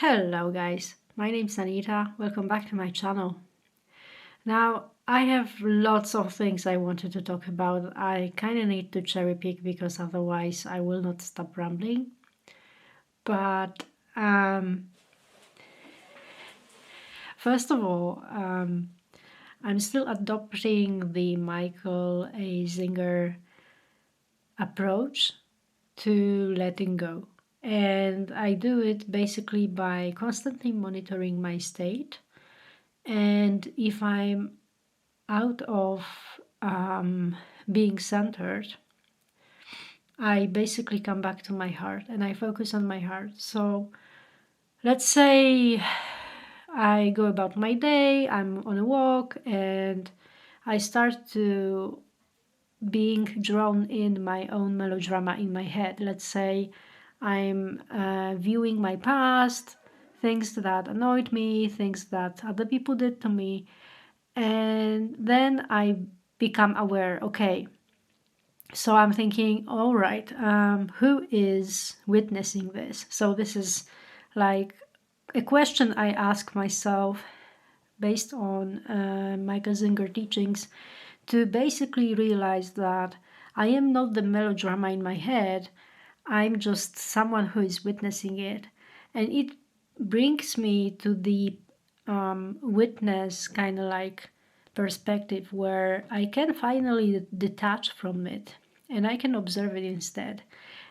Hello guys, my name's Anita, welcome back to my channel. Now, I have lots of things I wanted to talk about. I kind of need to cherry pick because otherwise I will not stop rambling. But first of all, I'm still adopting the Michael approach to letting go. And I do it basically by constantly monitoring my state. And if I'm out of being centered, I basically come back to my heart and I focus on my heart. So let's say I go about my day, I'm on a walk, and I start to being drawn in my own melodrama in my head. Let's say I'm viewing my past, things that annoyed me, things that other people did to me, and then I become aware, okay, so I'm thinking, all right, who is witnessing this? So this is like a question I ask myself based on michaelsinger teachings, to basically realize that I am not the melodrama in my head, I'm just someone who is witnessing it. And it brings me to the witness kind of like perspective where I can finally detach from it and I can observe it instead.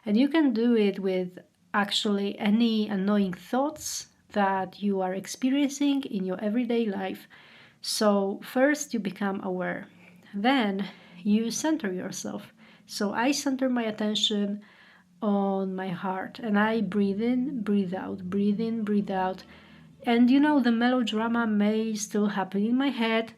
And you can do it with actually any annoying thoughts that you are experiencing in your everyday life. So first you become aware, then you center yourself. So I center my attention on my heart and I breathe in, breathe out, breathe in, breathe out. And you know, the melodrama may still happen in my head.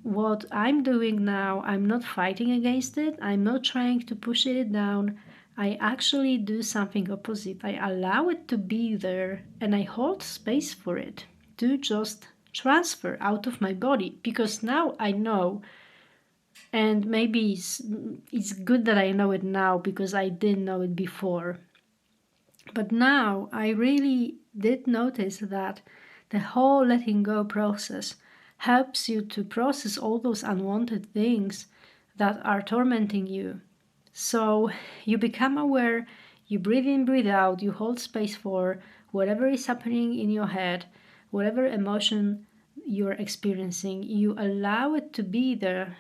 What I'm doing now, I'm not fighting against it, I'm not trying to push it down. I actually do something opposite. I allow it to be there and I hold space for it to just transfer out of my body, because now I know. And maybe it's good that I know it now because I didn't know it before. But now I really did notice that the whole letting go process helps you to process all those unwanted things that are tormenting you. So you become aware, you breathe in, breathe out, you hold space for whatever is happening in your head, whatever emotion you're experiencing, you allow it to be there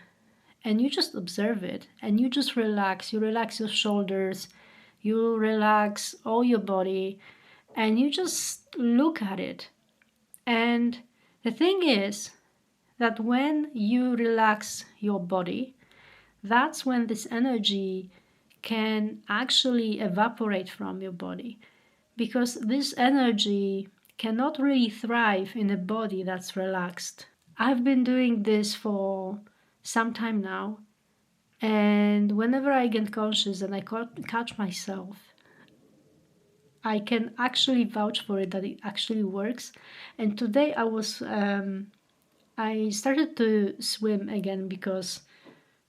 and you just observe it and you just relax. You relax your shoulders, you relax all your body, and you just look at it. And the thing is that when you relax your body, that's when this energy can actually evaporate from your body, because this energy cannot really thrive in a body that's relaxed. I've been doing this for some time now, and whenever I get conscious and I catch myself, I can actually vouch for it that it actually works. And today I started to swim again because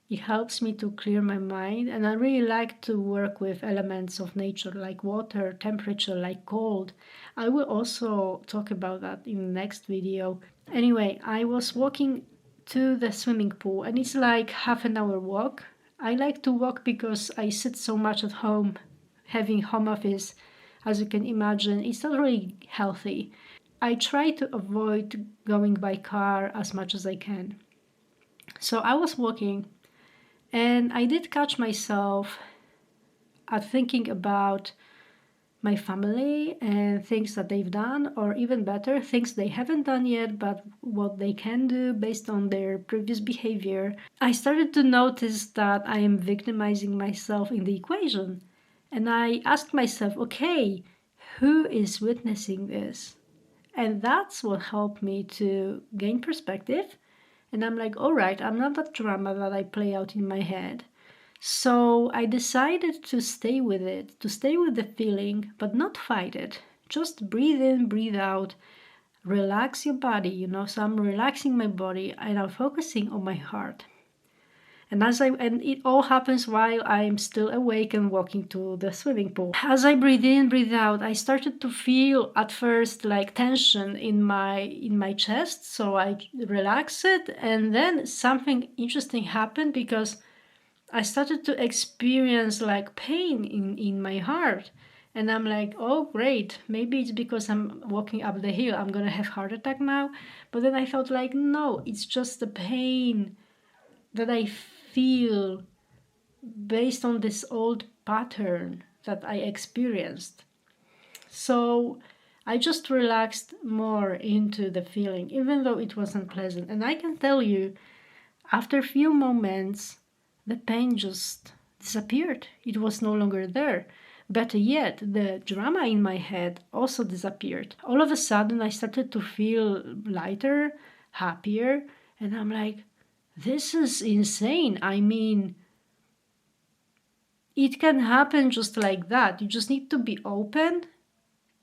it helps me to clear my mind, and I really like to work with elements of nature like water, temperature, like cold. I will also talk about that in the next video. Anyway, I was walking to the swimming pool and it's like half an hour walk. I like to walk because I sit so much at home, having home office. As you can imagine, it's not really healthy. I try to avoid going by car as much as I can. So I was walking and I did catch myself at thinking about my family and things that they've done, or even better, things they haven't done yet, but what they can do based on their previous behavior. I started to notice that I am victimizing myself in the equation. And I asked myself, okay, who is witnessing this? And that's what helped me to gain perspective. And I'm like, all right, I'm not that drama that I play out in my head. So I decided to stay with it, to stay with the feeling, but not fight it. Just breathe in, breathe out, relax your body, So I'm relaxing my body and I'm focusing on my heart. And it all happens while I'm still awake and walking to the swimming pool. As I breathe in, breathe out, I started to feel at first like tension in my chest, so I relaxed it, and then something interesting happened because I started to experience like pain in my heart. And I'm like, oh great, maybe it's because I'm walking up the hill, I'm gonna have heart attack now. But then I thought like, no, it's just the pain that I feel based on this old pattern that I experienced. So I just relaxed more into the feeling, even though it wasn't pleasant. And I can tell you, after a few moments, the pain just disappeared. It was no longer there. Better yet, the drama in my head also disappeared. All of a sudden, I started to feel lighter, happier, and I'm like, this is insane. I mean, it can happen just like that. You just need to be open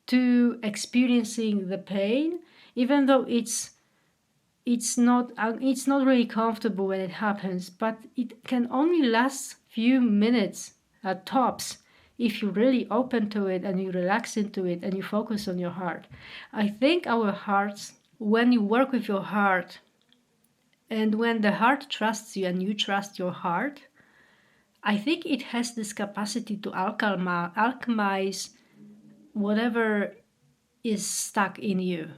to experiencing the pain, even though it's not really comfortable when it happens, but it can only last few minutes at tops if you're really open to it and you relax into it and you focus on your heart. I think our hearts, when you work with your heart and when the heart trusts you and you trust your heart, I think it has this capacity to alchemize whatever is stuck in you.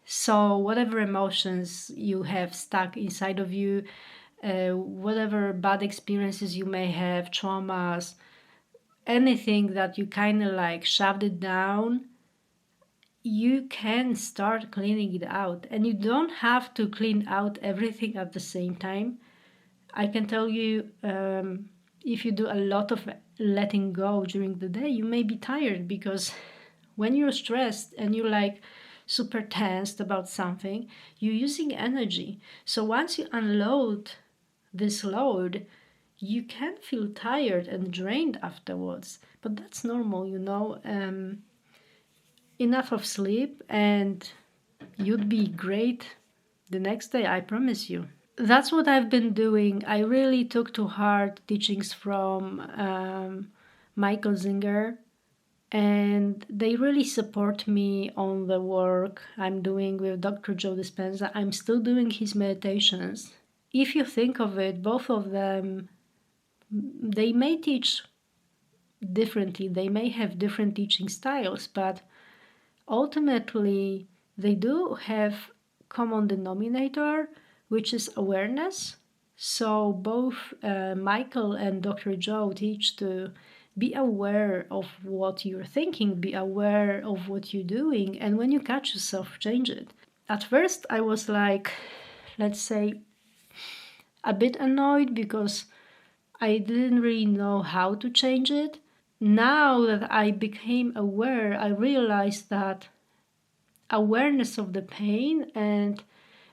So whatever emotions you have stuck inside of you, whatever bad experiences you may have, traumas, anything that you kind of like shoved it down, you can start cleaning it out. And you don't have to clean out everything at the same time. I can tell you, if you do a lot of letting go during the day, you may be tired, because when you're stressed and you're like super tensed about something, you're using energy. So once you unload this load, you can feel tired and drained afterwards. But that's normal, you know. Enough of sleep and you'd be great the next day, I promise you. That's what I've been doing. I really took to heart teachings from Michaelsinger, and they really support me on the work I'm doing with Dr. Joe Dispenza. I'm still doing his meditations. If you think of it, both of them, they may teach differently, they may have different teaching styles, but ultimately they do have common denominator, which is awareness. So both Michael and Dr. Joe teach to be aware of what you're thinking, be aware of what you're doing, and when you catch yourself, change it. At first I was like, let's say, a bit annoyed because I didn't really know how to change it. Now that I became aware, I realized that awareness of the pain and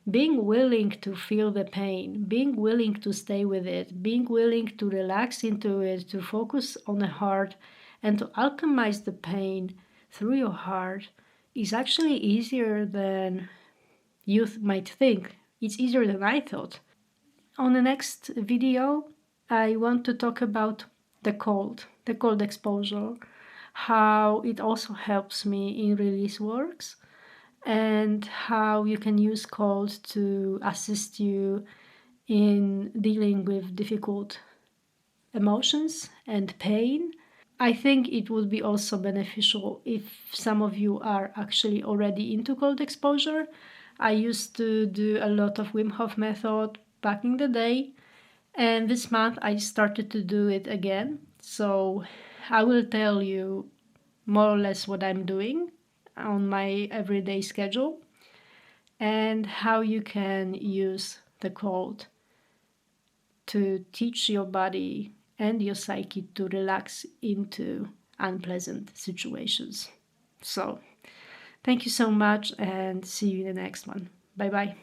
being willing to feel the pain, being willing to stay with it, being willing to relax into it, to focus on the heart and to alchemize the pain through your heart is actually easier than you might think. It's easier than I thought. On the next video, I want to talk about the cold exposure, how it also helps me in release works, and how you can use cold to assist you in dealing with difficult emotions and pain. I think it would be also beneficial if some of you are actually already into cold exposure. I used to do a lot of Wim Hof method back in the day, and this month I started to do it again. So I will tell you more or less what I'm doing on my everyday schedule and how you can use the cold to teach your body and your psyche to relax into unpleasant situations. So thank you so much and see you in the next one. Bye bye.